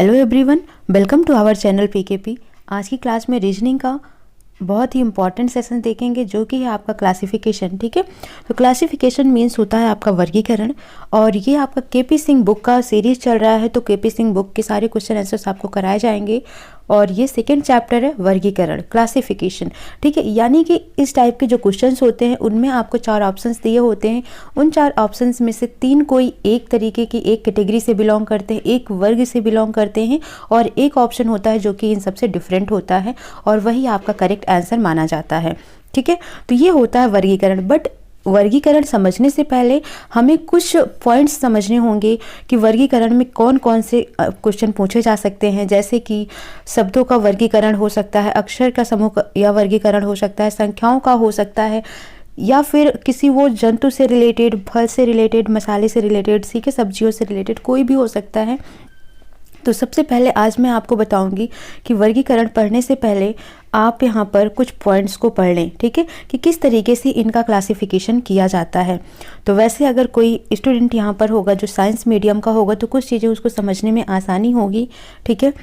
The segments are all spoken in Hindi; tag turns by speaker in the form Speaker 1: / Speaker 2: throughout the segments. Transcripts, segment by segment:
Speaker 1: Hello everyone, welcome to our channel PKP. आज की क्लास में रीजनिंग का बहुत ही इंपॉर्टेंट सेशन देखेंगे जो कि है आपका क्लासिफिकेशन। ठीक है, तो क्लासिफिकेशन मीन्स होता है आपका वर्गीकरण, और ये आपका केपी सिंह बुक का सीरीज चल रहा है। तो केपी सिंह बुक के सारे क्वेश्चन आंसर्स आपको कराए जाएंगे, और ये सेकेंड चैप्टर है वर्गीकरण, क्लासिफिकेशन। ठीक है, यानी कि इस टाइप के जो क्वेश्चंस होते हैं उनमें आपको 4 ऑप्शंस दिए होते हैं। उन 4 ऑप्शंस में से 3 कोई एक तरीके की एक कैटेगरी से बिलोंग करते हैं, एक वर्ग से बिलोंग करते हैं, और एक ऑप्शन होता है जो कि इन सबसे डिफरेंट होता है, और वही आपका करेक्ट आंसर माना जाता है। ठीक है, तो ये होता है वर्गीकरण। बट वर्गीकरण समझने से पहले हमें कुछ पॉइंट्स समझने होंगे कि वर्गीकरण में कौन कौन से क्वेश्चन पूछे जा सकते हैं। जैसे कि शब्दों का वर्गीकरण हो सकता है, अक्षर का समूह या वर्गीकरण हो सकता है, संख्याओं का हो सकता है, या फिर किसी वो जंतु से रिलेटेड, फल से रिलेटेड, मसाले से रिलेटेड, सीखे सब्जियों से रिलेटेड कोई भी हो सकता है। तो सबसे पहले आज मैं आपको बताऊंगी कि वर्गीकरण पढ़ने से पहले आप यहाँ पर कुछ पॉइंट्स को पढ़ लें। ठीक है, कि किस तरीके से इनका क्लासिफिकेशन किया जाता है। तो वैसे अगर कोई स्टूडेंट यहाँ पर होगा जो साइंस मीडियम का होगा तो कुछ चीज़ें उसको समझने में आसानी होगी। ठीक है,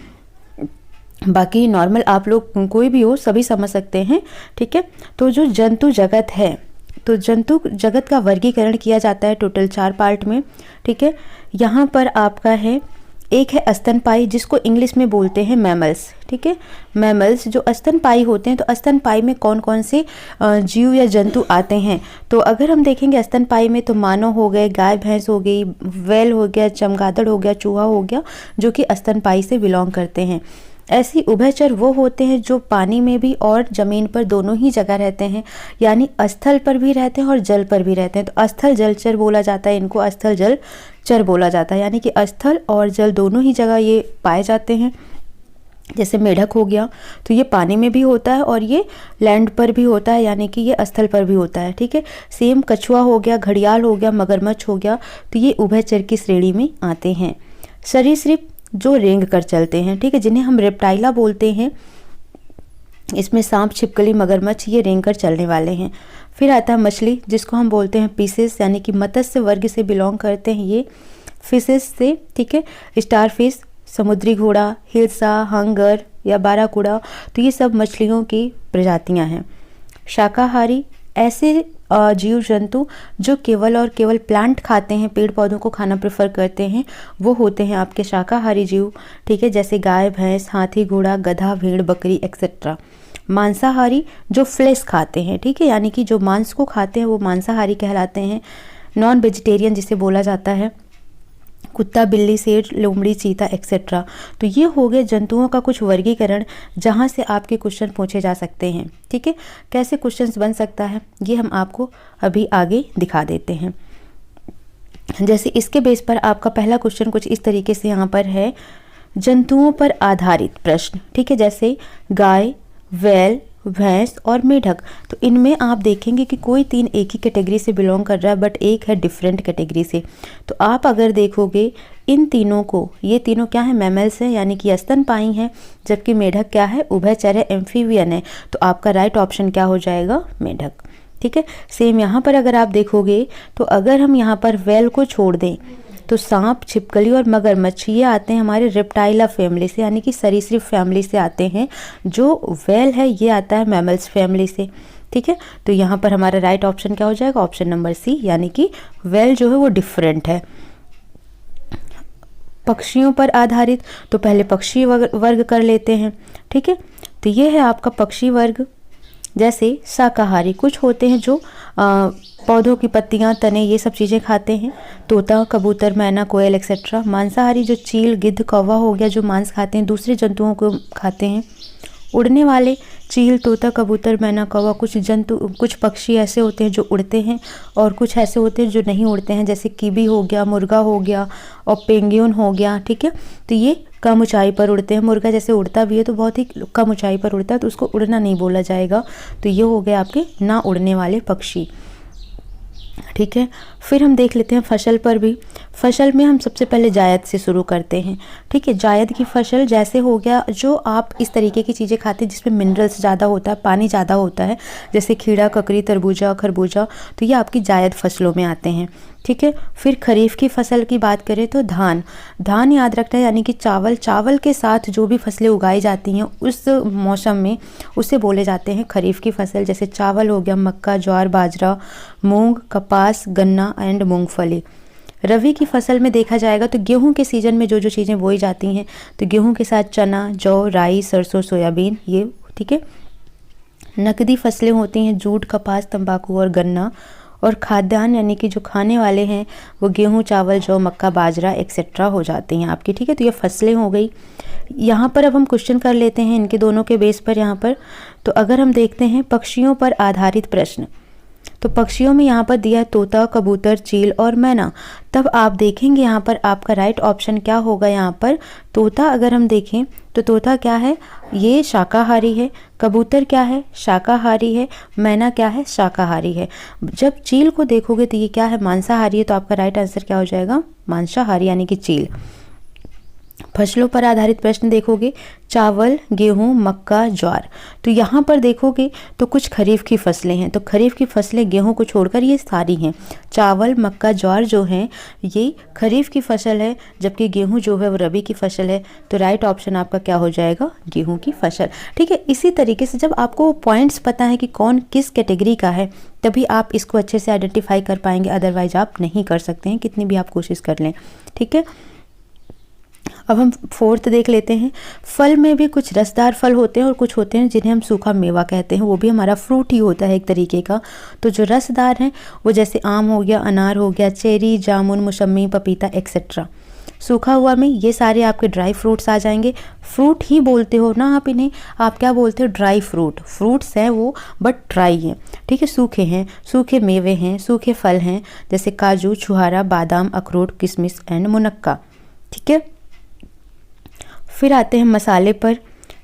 Speaker 1: बाकी नॉर्मल आप लोग कोई भी हो सभी समझ सकते हैं। ठीक है, तो जो जंतु जगत है, तो जंतु जगत का वर्गीकरण किया जाता है टोटल 4 पार्ट में। ठीक है, यहाँ पर आपका है, एक है स्तनपायी जिसको इंग्लिश में बोलते हैं मैमल्स। ठीक है, मैमल्स जो स्तनपायी होते हैं, तो स्तनपायी में कौन कौन से जीव या जंतु आते हैं। तो अगर हम देखेंगे स्तनपायी में, तो मानव हो गए, गाय भैंस हो गई, व्हेल हो गया, चमगादड़ हो गया, चूहा हो गया, जो कि स्तनपायी से बिलोंग करते हैं। ऐसी उभयचर वो होते हैं जो पानी में भी और जमीन पर दोनों ही जगह रहते हैं, यानी स्थल पर भी रहते हैं और जल पर भी रहते हैं। तो स्थल जलचर बोला जाता है इनको, स्थल जलचर बोला जाता है, यानी कि स्थल और जल दोनों ही जगह ये पाए जाते हैं। जैसे मेढक हो गया, तो ये पानी में भी होता है और ये लैंड पर भी होता है, यानी कि ये स्थल पर भी होता है। ठीक है, सेम कछुआ हो गया, घड़ियाल हो गया, मगरमच्छ हो गया, तो ये उभयचर की श्रेणी में आते हैं। सरीसृप जो रेंग कर चलते हैं, ठीक है, जिन्हें हम रेप्टाइला बोलते हैं, इसमें सांप, छिपकली, मगरमच्छ ये रेंग कर चलने वाले हैं। फिर आता है मछली जिसको हम बोलते हैं पीसेस, यानी कि मत्स्य वर्ग से बिलोंग करते हैं ये फिशेस से। ठीक है, स्टारफिश, समुद्री घोड़ा, हिल्सा, हंगर या बाराकुड़ा, तो ये सब मछलियों की प्रजातियां हैं। शाकाहारी ऐसे जीव जंतु जो केवल और केवल प्लांट खाते हैं, पेड़ पौधों को खाना प्रेफर करते हैं, वो होते हैं आपके शाकाहारी जीव। ठीक है, जैसे गाय, भैंस, हाथी, घोड़ा, गधा, भेड़, बकरी एक्सेट्रा। मांसाहारी जो फ्लेश खाते हैं, ठीक है, यानी कि जो मांस को खाते हैं वो मांसाहारी कहलाते हैं। नॉन वेजिटेरियन जिसे बोला जाता है, कुत्ता, बिल्ली, शेर, लोमड़ी, चीता एक्सेट्रा। तो ये हो गए जंतुओं का कुछ वर्गीकरण जहाँ से आपके क्वेश्चन पूछे जा सकते हैं। ठीक है, कैसे क्वेश्चंस बन सकता है ये हम आपको अभी आगे दिखा देते हैं। जैसे इसके बेस पर आपका पहला क्वेश्चन कुछ इस तरीके से यहाँ पर है, जंतुओं पर आधारित प्रश्न। ठीक है, जैसे गाय, बैल, भैंस और मेढक, तो इनमें आप देखेंगे कि कोई 3 एक ही कैटेगरी से बिलोंग कर रहा है, बट एक है डिफरेंट कैटेगरी से। तो आप अगर देखोगे इन तीनों को, ये तीनों क्या है, मैमल्स हैं, यानी कि स्तनपायी हैं, जबकि मेढक क्या है, उभयचर है, एम्फीबियन है। तो आपका राइट ऑप्शन क्या हो जाएगा, मेढक। ठीक है, सेम यहाँ पर अगर आप देखोगे, तो अगर हम यहाँ पर व्हेल को छोड़ दें, तो सांप, छिपकली और मगरमच्छ ये आते हैं हमारे रेप्टाइला फैमिली से, यानी कि सरीसृप फैमिली से आते हैं। जो व्हेल है ये आता है मैमल्स फैमिली से। ठीक है, तो यहाँ पर हमारा राइट ऑप्शन क्या हो जाएगा, ऑप्शन नंबर सी, यानी कि व्हेल जो है वो डिफरेंट है। पक्षियों पर आधारित, तो पहले पक्षी वर्ग कर लेते हैं। ठीक है, तो ये है आपका पक्षी वर्ग। जैसे शाकाहारी कुछ होते हैं जो पौधों की पत्तियां, तने, ये सब चीज़ें खाते हैं, तोता, कबूतर, मैना, कोयल एक्सेट्रा। मांसाहारी जो चील, गिद्ध, कौवा हो गया, जो मांस खाते हैं, दूसरे जंतुओं को खाते हैं। उड़ने वाले चील, तोता, कबूतर, मैना, कौवा, कुछ पक्षी ऐसे होते हैं जो उड़ते हैं, और कुछ ऐसे होते हैं जो नहीं उड़ते हैं, जैसे कीवी हो गया, मुर्गा हो गया, और पेंगुइन हो गया। ठीक है, तो ये कम ऊंचाई पर उड़ते हैं। मुर्गा जैसे उड़ता भी है तो बहुत ही कम ऊंचाई पर उड़ता है, तो उसको उड़ना नहीं बोला जाएगा। तो ये हो गए आपके ना उड़ने वाले पक्षी। ठीक है, फिर हम देख लेते हैं फसल पर भी। फसल में हम सबसे पहले जायद से शुरू करते हैं। ठीक है, जायद की फसल जैसे हो गया, जो आप इस तरीके की चीज़ें खाते हैं जिसमें मिनरल्स ज़्यादा होता है, पानी ज़्यादा होता है, जैसे खीरा, ककड़ी, तरबूजा, खरबूजा, तो ये आपकी जायद फसलों में आते हैं। ठीक है, फिर खरीफ की फसल की बात करें तो धान, धान याद रखना है, यानी कि चावल, चावल के साथ जो भी फसलें उगाई जाती हैं उस मौसम में उसे बोले जाते हैं खरीफ की फसल। जैसे चावल हो गया, मक्का, ज्वार, बाजरा, मूंग, कपास, गन्ना एंड मूंगफली। रबी की फसल में देखा जाएगा तो गेहूं के सीजन में जो जो चीज़ें बोई जाती हैं, तो गेहूं के साथ चना, जौ, राई, सरसों, सोयाबीन, ये। ठीक है, नकदी फसलें होती हैं जूट, कपास, तंबाकू और गन्ना। और खाद्यान्न यानी कि जो खाने वाले हैं वो गेहूं, चावल, जौ, मक्का, बाजरा एक्सेट्रा हो जाते हैं आपकी। ठीक है, तो ये फसलें हो गई। यहाँ पर अब हम क्वेश्चन कर लेते हैं इनके दोनों के बेस पर। यहाँ पर तो अगर हम देखते हैं पक्षियों पर आधारित प्रश्न, तो पक्षियों में यहाँ पर दिया है तोता, कबूतर, चील और मैना। तब आप देखेंगे यहाँ पर आपका राइट ऑप्शन क्या होगा। यहाँ पर तोता अगर हम देखें तो तोता क्या है, ये शाकाहारी है। कबूतर क्या है, शाकाहारी है। मैना क्या है, शाकाहारी है। जब चील को देखोगे तो ये क्या है, मांसाहारी है। तो आपका राइट आंसर क्या हो जाएगा, मांसाहारी यानी कि चील। फसलों पर आधारित प्रश्न देखोगे, चावल, गेहूं, मक्का, ज्वार, तो यहाँ पर देखोगे तो कुछ खरीफ की फसलें हैं। तो खरीफ की फसलें गेहूं को छोड़कर ये सारी हैं। चावल, मक्का, ज्वार जो हैं ये खरीफ की फसल है, जबकि गेहूं जो है वो रबी की फसल है। तो राइट ऑप्शन आपका क्या हो जाएगा, गेहूं की फसल। ठीक है, इसी तरीके से जब आपको पॉइंट्स पता है कि कौन किस कैटेगरी का है, तभी आप इसको अच्छे से आइडेंटिफाई कर पाएंगे, अदरवाइज आप नहीं कर सकते हैं, कितनी भी आप कोशिश कर लें। ठीक है, अब हम फोर्थ देख लेते हैं। फल में भी कुछ रसदार फल होते हैं और कुछ होते हैं जिन्हें हम सूखा मेवा कहते हैं, वो भी हमारा फ्रूट ही होता है एक तरीके का। तो जो रसदार हैं वो जैसे आम हो गया, अनार हो गया, चेरी, जामुन, मौसमी, पपीता एक्सेट्रा। सूखा हुआ में ये सारे आपके ड्राई फ्रूट्स आ जाएंगे। फ्रूट ही बोलते हो ना आप इन्हें, आप क्या बोलते हो, ड्राई फ्रूट। फ्रूट्स हैं वो बट ड्राई हैं। ठीक है, सूखे हैं, सूखे मेवे हैं, सूखे फल हैं, जैसे काजू, छुहारा, बादाम, अखरोट, किशमिश एंड मुनक्का। ठीक है, फिर आते हैं मसाले पर।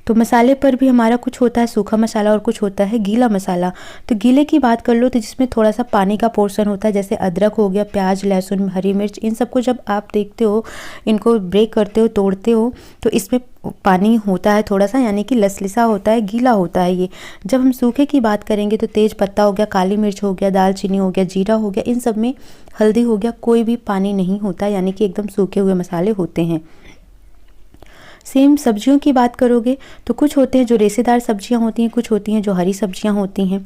Speaker 1: तो मसाले पर भी हमारा कुछ होता है सूखा मसाला और कुछ होता है गीला मसाला। तो गीले की बात कर लो तो जिसमें थोड़ा सा पानी का पोर्शन होता है, जैसे अदरक हो गया, प्याज, लहसुन, हरी मिर्च, इन सबको जब आप देखते हो, इनको ब्रेक करते हो, तोड़ते हो, तो इसमें पानी होता है थोड़ा सा, यानी कि लसलिसा होता है, गीला होता है ये। जब हम सूखे की बात करेंगे तो तेज पत्ता हो गया, काली मिर्च हो गया, दालचीनी हो गया, जीरा हो गया, इन सब में हल्दी हो गया, कोई भी पानी नहीं होता, यानी कि एकदम सूखे हुए मसाले होते हैं। सेम सब्जियों की बात करोगे तो कुछ होते हैं जो रेशेदार सब्जियां होती हैं, कुछ होती हैं जो हरी सब्जियां होती हैं,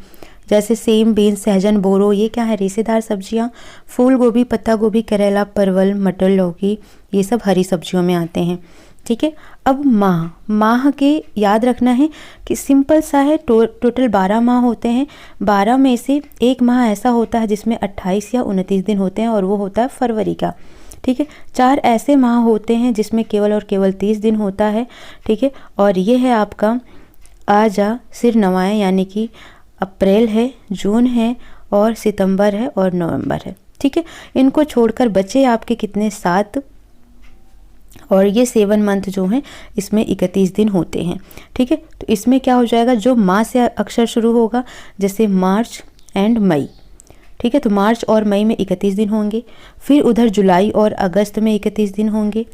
Speaker 1: जैसे सेम, बीन्स, सहजन, बोरो, ये क्या है, रेशेदार सब्जियां। फूल गोभी, पत्ता गोभी, करेला, परवल, मटर, लौकी, ये सब हरी सब्जियों में आते हैं। ठीक है, अब माह के याद रखना है कि सिंपल सा है, टोटल 12 माह होते हैं। 12 में से एक माह ऐसा होता है जिसमें 28 या 29 दिन होते हैं और वो होता है फरवरी का। ठीक है, 4 ऐसे माह होते हैं जिसमें केवल और केवल 30 दिन होता है। ठीक है, और ये है आपका आजा, सिर नवाएं, यानी कि अप्रैल है, जून है और सितंबर है और नवंबर है। ठीक है, इनको छोड़कर बचे आपके कितने, 7, और ये 7 मंथ जो हैं इसमें 31 दिन होते हैं। ठीक है, तो इसमें क्या हो जाएगा, जो माह से अक्षर शुरू होगा, जैसे मार्च एंड मई। ठीक है, तो मार्च और मई में 31 दिन होंगे। फिर उधर जुलाई और अगस्त में 31 दिन होंगे।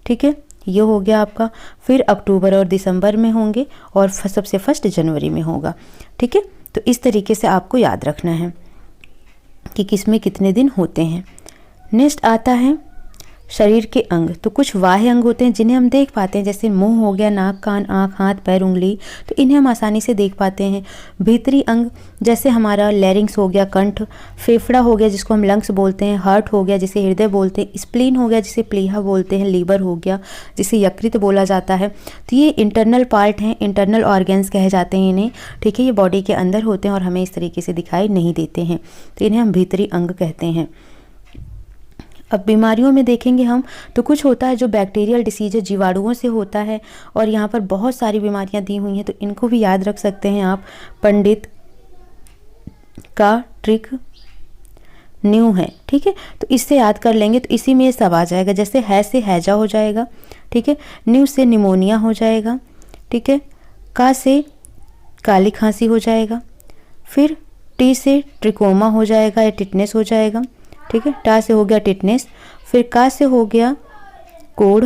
Speaker 1: ठीक है, ये हो गया आपका। फिर अक्टूबर और दिसंबर में होंगे और सबसे फर्स्ट जनवरी में होगा। ठीक है, तो इस तरीके से आपको याद रखना है कि किसमें कितने दिन होते हैं। नेक्स्ट आता है शरीर के अंग। तो कुछ बाह्य अंग होते हैं जिन्हें हम देख पाते हैं, जैसे मुंह हो गया, नाक, कान, आँख, हाथ, पैर, उंगली, तो इन्हें हम आसानी से देख पाते हैं। भीतरी अंग जैसे हमारा लैरिंग्स हो गया, कंठ, फेफड़ा हो गया जिसको हम लंग्स बोलते हैं, हार्ट हो गया जिसे हृदय बोलते हैं, स्प्लीन हो गया जिसे प्लीहा बोलते हैं, लीवर हो गया जिसे यकृत बोला जाता है। तो ये इंटरनल पार्ट हैं, इंटरनल ऑर्गेन्स कहे जाते हैं इन्हें। ठीक है, ये बॉडी के अंदर होते हैं और हमें इस तरीके से दिखाई नहीं देते हैं, तो इन्हें हम भीतरी अंग कहते हैं। अब बीमारियों में देखेंगे हम तो कुछ होता है जो बैक्टीरियल डिसीज है, जीवाणुओं से होता है, और यहाँ पर बहुत सारी बीमारियाँ दी हुई हैं, तो इनको भी याद रख सकते हैं आप। पंडित का ट्रिक न्यू है। ठीक है, तो इससे याद कर लेंगे तो इसी में ये सब आ जाएगा। जैसे है से हैजा हो जाएगा। ठीक है, न्यू से निमोनिया हो जाएगा। ठीक है, का से काली खांसी हो जाएगा। फिर टी से ट्रिकोमा हो जाएगा या टिटनेस हो जाएगा। ठीक है, टा से हो गया टिटनेस, फिर का से हो गया कोढ़,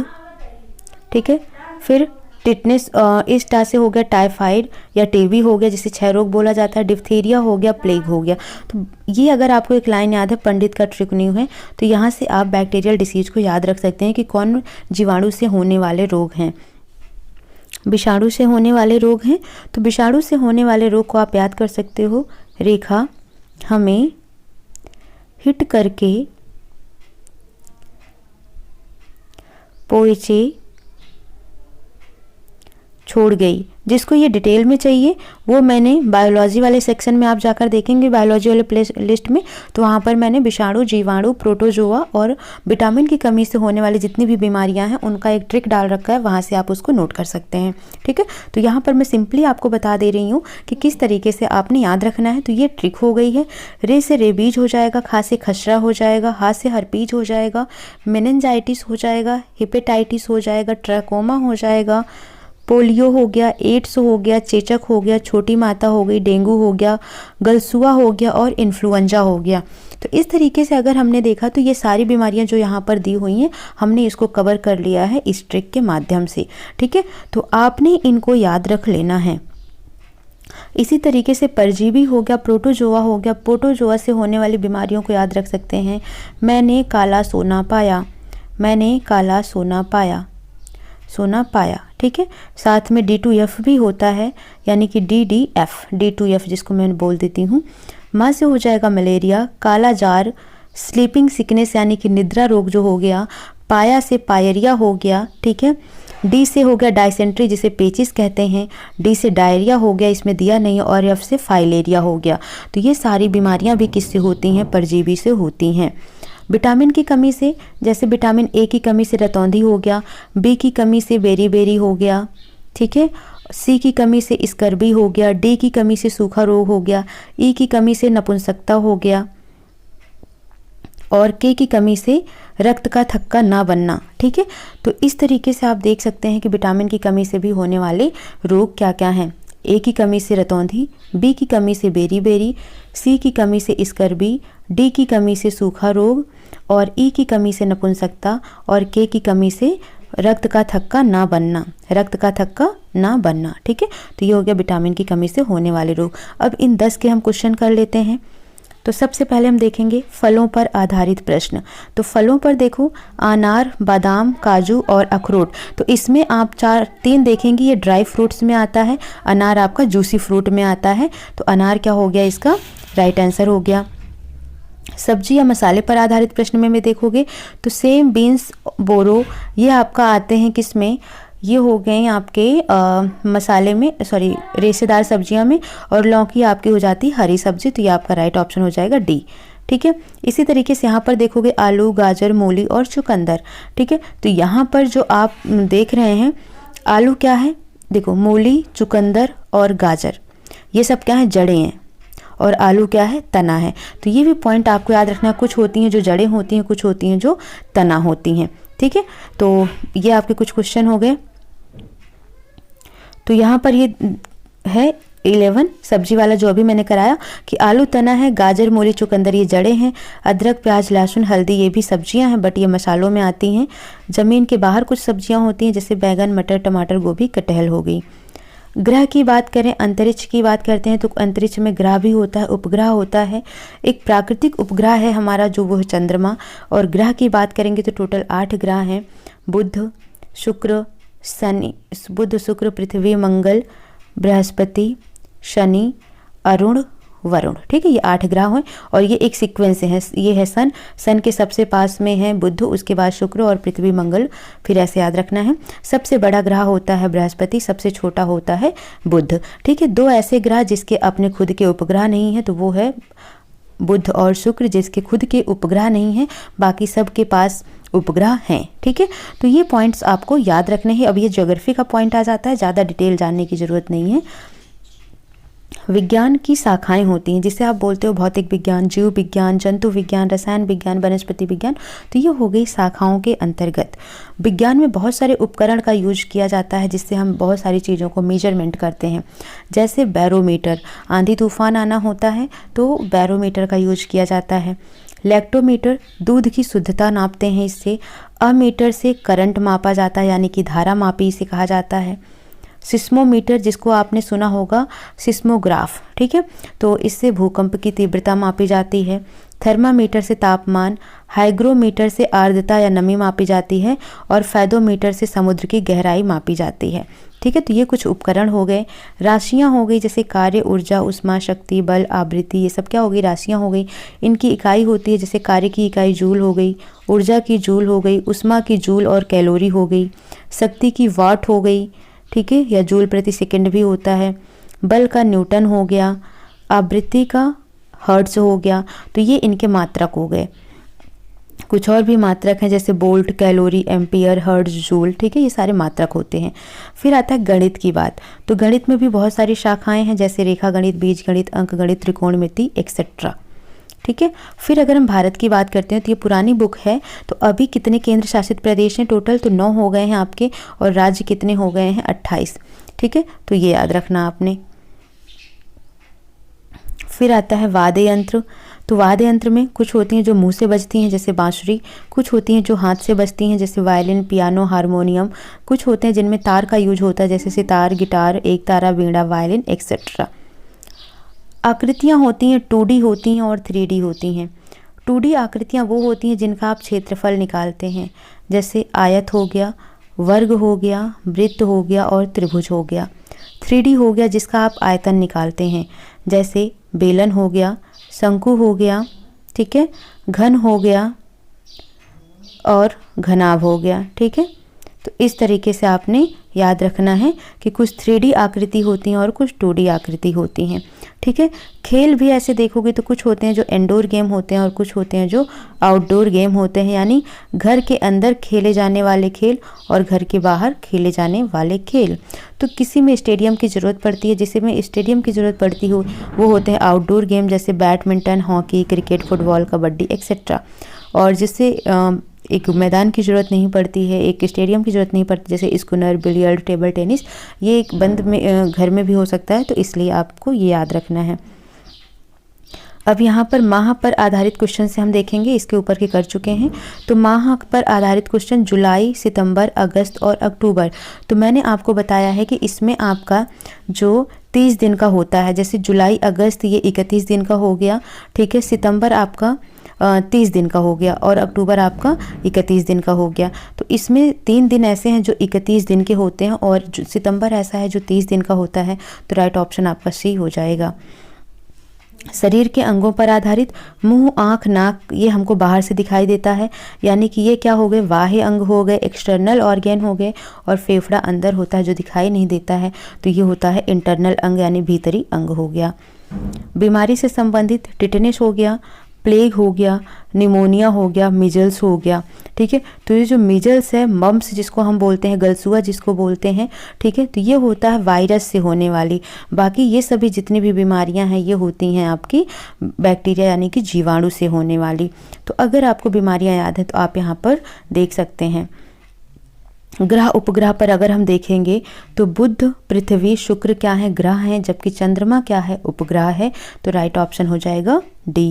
Speaker 1: ठीक है, फिर टिटनेस, इस टा से हो गया टाइफाइड या टीबी हो गया जिसे क्षय रोग बोला जाता है, डिप्थीरिया हो गया, प्लेग हो गया। तो ये अगर आपको एक लाइन याद है पंडित का ट्रिक न्यू है, तो यहाँ से आप बैक्टीरियल डिसीज को याद रख सकते हैं कि कौन जीवाणु से होने वाले रोग हैं। विषाणु से होने वाले रोग हैं, तो विषाणु से होने वाले रोग को आप याद कर सकते हो। रेखा हमें हिट करके पोइचे छोड़ गई। जिसको ये डिटेल में चाहिए वो मैंने बायोलॉजी वाले सेक्शन में आप जाकर देखेंगे, बायोलॉजी वाले प्ले लिस्ट में, तो वहाँ पर मैंने विषाणु, जीवाणु, प्रोटोजोआ और विटामिन की कमी से होने वाली जितनी भी बीमारियाँ हैं उनका एक ट्रिक डाल रखा है, वहाँ से आप उसको नोट कर सकते हैं। ठीक है, तो यहाँ पर मैं सिंपली आपको बता दे रही हूँ कि किस तरीके से आपने याद रखना है। तो ये ट्रिक हो गई है। रे से रेबीज हो जाएगा, खा से खसरा हो जाएगा, हा से हर्पीज हो जाएगा, मेनिंजाइटिस हो जाएगा, हेपेटाइटिस हो जाएगा, ट्रैकोमा हो जाएगा, पोलियो हो गया, एड्स हो गया, चेचक हो गया, छोटी माता हो गई, डेंगू हो गया, गलसुआ हो गया और इन्फ्लुएंजा हो गया। तो इस तरीके से अगर हमने देखा तो ये सारी बीमारियां जो यहाँ पर दी हुई हैं हमने इसको कवर कर लिया है इस ट्रिक के माध्यम से। ठीक है, तो आपने इनको याद रख लेना है। इसी तरीके से परजीवी हो गया, प्रोटोजोआ हो गया, प्रोटोजोआ से होने वाली बीमारियों को याद रख सकते हैं। मैंने काला सोना पाया, मैंने काला सोना पाया, सोना पाया। ठीक है, साथ में D2F भी होता है, यानी कि DDF, D2F जिसको मैं बोल देती हूँ। माँ से हो जाएगा मलेरिया, काला जार, स्लीपिंग सिकनेस यानी कि निद्रा रोग जो हो गया, पाया से पायरिया हो गया। ठीक है, डी से हो गया डायसेंट्री जिसे पेचिस कहते हैं, डी से डायरिया हो गया, इसमें दिया नहीं, और एफ से फाइलेरिया हो गया। तो ये सारी बीमारियां भी किससे होती हैं? परजीवी से होती हैं। विटामिन की कमी से, जैसे विटामिन ए की कमी से रतौंधी हो गया, बी की कमी से बेरी हो गया, ठीक है, सी की कमी से स्कर्बी हो गया, डी की कमी से सूखा रोग हो गया, ई की कमी से नपुंसकता हो गया, और के की कमी से रक्त का थक्का ना बनना। ठीक है, तो इस तरीके से आप देख सकते हैं कि विटामिन की कमी से भी होने वाले रोग क्या क्या हैं। ए की कमी से रतौंधी, बी की कमी से बेरी, सी की कमी से स्कर्बी, डी की कमी से सूखा रोग, और ई की कमी से नपुंसकता, और के की कमी से रक्त का थक्का ना बनना, रक्त का थक्का ना बनना। ठीक है, तो ये हो गया विटामिन की कमी से होने वाले रोग। अब इन 10 के हम क्वेश्चन कर लेते हैं। तो सबसे पहले हम देखेंगे फलों पर आधारित प्रश्न। तो फलों पर देखो, अनार, बादाम, काजू और अखरोट। तो इसमें आप 3 देखेंगे, ये ड्राई फ्रूट्स में आता है, अनार आपका जूसी फ्रूट में आता है। तो अनार क्या हो गया? इसका राइट आंसर हो गया। सब्जी या मसाले पर आधारित प्रश्न में देखोगे तो सेम, बीन्स, बोरो ये आपका आते हैं किस में? ये हो गए आपके मसाले में, सॉरी रेशेदार सब्जियां में, और लौकी आपकी हो जाती है हरी सब्जी। तो ये आपका राइट ऑप्शन हो जाएगा डी। ठीक है, इसी तरीके से यहाँ पर देखोगे आलू, गाजर, मूली और चुकंदर। ठीक है, तो यहाँ पर जो आप देख रहे हैं, आलू क्या है? देखो, मूली, चुकंदर और गाजर ये सब क्या है? जड़ें हैं, और आलू क्या है? तना है। तो ये भी पॉइंट आपको याद रखना, कुछ होती हैं जो जड़ें होती हैं, कुछ होती हैं जो तना होती हैं। ठीक है, तो ये आपके कुछ क्वेश्चन हो गए। तो यहाँ पर ये है 11 सब्जी वाला जो अभी मैंने कराया कि आलू तना है, गाजर, मूली, चुकंदर ये जड़ें हैं, अदरक, प्याज, लहसुन, हल्दी ये भी सब्जियां हैं, बट ये मसालों में आती हैं। ज़मीन के बाहर कुछ सब्जियां होती हैं जैसे बैगन, मटर, टमाटर, गोभी, कटहल हो गई। ग्रह की बात करें, अंतरिक्ष की बात करते हैं, तो अंतरिक्ष में ग्रह भी होता है, उपग्रह होता है। एक प्राकृतिक उपग्रह है हमारा जो वो है चंद्रमा। और ग्रह की बात करेंगे तो टोटल 8 ग्रह हैं, बुध, शुक्र, शनि, बुध, शुक्र, पृथ्वी, मंगल, बृहस्पति, शनि, अरुण, वरुण। ठीक है, ये 8 ग्रह हैं और ये एक सीक्वेंस है। ये है सन, सन के सबसे पास में है बुध, उसके बाद शुक्र और पृथ्वी, मंगल, फिर ऐसे याद रखना है। सबसे बड़ा ग्रह होता है बृहस्पति, सबसे छोटा होता है बुध। ठीक है, 2 ऐसे ग्रह जिसके अपने खुद के उपग्रह नहीं है, तो वो है बुध और शुक्र, जिसके खुद के उपग्रह नहीं है, बाकी सब के पास उपग्रह हैं। ठीक है, तो ये पॉइंट्स आपको याद रखने हैं। अब ये ज्योग्राफी का पॉइंट आ जाता है, ज़्यादा डिटेल जानने की ज़रूरत नहीं है। विज्ञान की शाखाएं होती हैं, जिसे आप बोलते हो भौतिक विज्ञान, जीव विज्ञान, जंतु विज्ञान, रसायन विज्ञान, वनस्पति विज्ञान। तो ये हो गई शाखाओं के अंतर्गत। विज्ञान में बहुत सारे उपकरण का यूज किया जाता है जिससे हम बहुत सारी चीज़ों को मेजरमेंट करते हैं, जैसे बैरोमीटर। आंधी तूफान आना होता है तो बैरोमीटर का यूज किया जाता है। लैक्टोमीटर दूध की शुद्धता नापते हैं इससे। अमीटर से करंट मापा जाता है यानी कि धारा मापी इसे कहा जाता है। सिस्मोमीटर जिसको आपने सुना होगा सिस्मोग्राफ, ठीक है, तो इससे भूकंप की तीव्रता मापी जाती है। थर्मामीटर से तापमान, हाइग्रोमीटर से आर्द्रता या नमी मापी जाती है और फेदोमीटर से समुद्र की गहराई मापी जाती है, ठीक है। तो ये कुछ उपकरण हो गए। राशियाँ हो गई जैसे कार्य, ऊर्जा, उष्मा, शक्ति, बल, आवृत्ति, ये सब क्या हो गई, राशियाँ हो गई। इनकी इकाई होती है जैसे कार्य की इकाई जूल हो गई, ऊर्जा की जूल हो गई, उष्मा की जूल और कैलोरी हो गई, शक्ति की वाट हो गई, ठीक है, या जूल प्रति सेकंड भी होता है। बल का न्यूटन हो गया, आवृत्ति का हर्ट्ज हो गया। तो ये इनके मात्रक हो गए। कुछ और भी मात्रक हैं जैसे bolt, calorie, ampere, hertz, joule, ठीक है, ये सारे मात्रक होते हैं। फिर आता है गणित की बात। तो गणित में भी बहुत सारी शाखाएं हैं जैसे रेखा गणित, बीज गणित, अंक गणित, त्रिकोणमिति एक्सेट्रा, ठीक है। फिर अगर हम भारत की बात करते हैं तो ये पुरानी बुक है। तो अभी कितने केंद्र शासित प्रदेश हैं टोटल, तो 9 हो गए हैं आपके, और राज्य कितने हो गए हैं, 28, ठीक है। तो ये याद रखना आपने। फिर आता है वाद्य यंत्र। तो वाद्य यंत्र में कुछ होती हैं जो मुंह से बजती हैं जैसे बांसुरी, कुछ होती हैं जो हाथ से बजती हैं जैसे वायलिन, पियानो, हारमोनियम, कुछ होते हैं जिनमें तार का यूज होता है जैसे सितार, गिटार, एक तारा, वीणा, वायलिन एक्सेट्रा। आकृतियाँ होती हैं 2D होती हैं और 3D होती हैं। 2D आकृतियाँ वो होती हैं जिनका आप क्षेत्रफल निकालते हैं जैसे आयत हो गया, वर्ग हो गया, वृत्त हो गया और त्रिभुज हो गया। 3D हो गया जिसका आप आयतन निकालते हैं जैसे बेलन हो गया, शंकु हो गया, ठीक है, घन हो गया और घनाभ हो गया, ठीक है। तो इस तरीके से आपने याद रखना है कि कुछ 3D आकृति होती हैं और कुछ 2D आकृति होती हैं, ठीक है। खेल भी ऐसे देखोगे तो कुछ होते हैं जो इंडोर गेम होते हैं और कुछ होते हैं जो आउटडोर गेम होते हैं, यानी घर के अंदर खेले जाने वाले खेल और घर के बाहर खेले जाने वाले खेल। तो किसी में स्टेडियम की ज़रूरत पड़ती है, जिसे में स्टेडियम की ज़रूरत पड़ती हो वो होते हैं आउटडोर गेम जैसे badminton, hockey, cricket, football, kabaddi etcetera. और जिससे एक मैदान की ज़रूरत नहीं पड़ती है, एक स्टेडियम की ज़रूरत नहीं पड़ती जैसे स्कूनर, बिलियर्ड, टेबल टेनिस, ये एक बंद में घर में भी हो सकता है। तो इसलिए आपको ये याद रखना है। अब यहाँ पर माह पर आधारित क्वेश्चन से हम देखेंगे, इसके ऊपर के कर चुके हैं। तो माह पर आधारित क्वेश्चन जुलाई, सितंबर, अगस्त और अक्टूबर। तो मैंने आपको बताया है कि इसमें आपका जो 30 दिन का होता है, जैसे जुलाई, अगस्त ये 31 दिन का हो गया, ठीक है, सितंबर आपका 30 दिन का हो गया और अक्टूबर आपका 31 दिन का हो गया। तो इसमें 3 दिन ऐसे हैं जो 31 दिन के होते हैं और सितंबर ऐसा है जो 30 दिन का होता है। तो राइट ऑप्शन आपका सी हो जाएगा। शरीर के अंगों पर आधारित मुंह, आँख, नाक ये हमको बाहर से दिखाई देता है, यानी कि ये क्या हो गए, बाह्य अंग हो गए, एक्सटर्नल ऑर्गेन हो गए, और फेफड़ा अंदर होता है जो दिखाई नहीं देता है, तो ये होता है इंटरनल अंग यानी भीतरी अंग हो गया। बीमारी से संबंधित टिटेनस हो गया, प्लेग हो गया, निमोनिया हो गया, मिजल्स हो गया, ठीक है। तो ये जो मिजल्स है, मम्स जिसको हम बोलते हैं, गलसुआ जिसको बोलते हैं, ठीक है, तो ये होता है वायरस से होने वाली। बाकी ये सभी जितनी भी बीमारियां हैं ये होती हैं आपकी बैक्टीरिया यानी कि जीवाणु से होने वाली। तो अगर आपको बीमारियां याद है तो आप यहाँ पर देख सकते हैं। ग्रह उपग्रह पर अगर हम देखेंगे तो बुध, पृथ्वी, शुक्र क्या है, ग्रह हैं, जबकि चंद्रमा क्या है, उपग्रह है। तो राइट ऑप्शन हो जाएगा डी।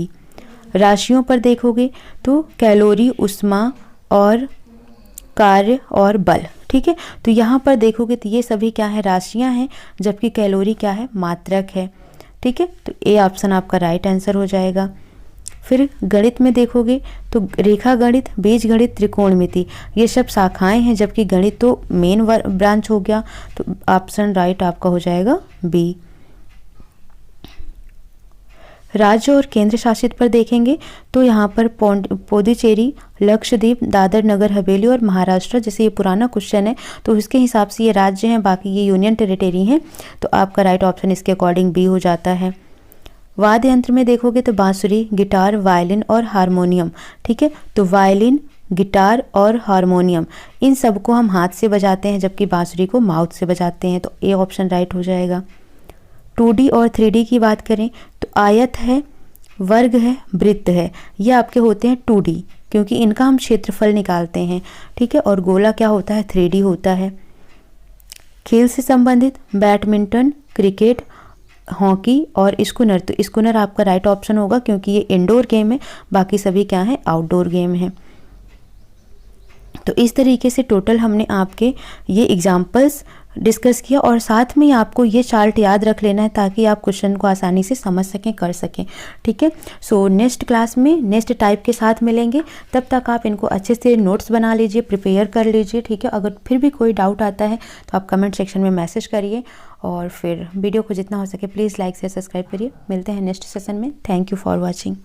Speaker 1: राशियों पर देखोगे तो कैलोरी, उष्मा और कार्य और बल, ठीक है। तो यहाँ पर देखोगे तो ये सभी क्या है, राशियाँ हैं, जबकि कैलोरी क्या है, मात्रक है, ठीक है। तो ए ऑप्शन आपका राइट आंसर हो जाएगा। फिर गणित में देखोगे तो रेखा गणित, बीज गणित, त्रिकोणमिति ये सब शाखाएं हैं, जबकि गणित तो मेन ब्रांच हो गया। तो ऑप्शन राइट आपका हो जाएगा बी। राज्य और केंद्र शासित पर देखेंगे तो यहाँ पर पुडुचेरी, लक्षद्वीप, दादर नगर हवेली और महाराष्ट्र, जैसे ये पुराना क्वेश्चन है तो उसके हिसाब से ये राज्य हैं, बाकी ये यूनियन टेरिटरी हैं। तो आपका राइट ऑप्शन इसके अकॉर्डिंग बी हो जाता है। वाद्य यंत्र में देखोगे तो बांसुरी, गिटार, वायलिन और हारमोनियम, ठीक है। तो वायलिन, गिटार और हारमोनियम इन सबको हम हाथ से बजाते हैं, जबकि बांसुरी को माउथ से बजाते हैं। तो ए ऑप्शन राइट हो जाएगा। 2D और 3D की बात करें तो आयत है, वर्ग है, वृत्त है, ये आपके होते हैं 2D क्योंकि इनका हम क्षेत्रफल निकालते हैं, ठीक है। और गोला क्या होता है, 3D होता है। खेल से संबंधित बैडमिंटन, क्रिकेट हॉकी और स्कूनर, तो स्कूनर आपका राइट ऑप्शन होगा क्योंकि ये इंडोर गेम है, बाकी सभी क्या है, आउटडोर गेम है। तो इस तरीके से टोटल हमने आपके ये एग्जाम्पल्स डिस्कस किया और साथ में आपको ये चार्ट याद रख लेना है ताकि आप क्वेश्चन को आसानी से समझ सकें, कर सकें, ठीक है। सो नेक्स्ट क्लास में नेक्स्ट टाइप के साथ मिलेंगे, तब तक आप इनको अच्छे से नोट्स बना लीजिए, प्रिपेयर कर लीजिए, ठीक है। अगर फिर भी कोई डाउट आता है तो आप कमेंट सेक्शन में मैसेज करिए और फिर वीडियो को जितना हो सके प्लीज़ लाइक से सब्सक्राइब करिए। मिलते हैं नेक्स्ट सेशन में। Thank you for watching.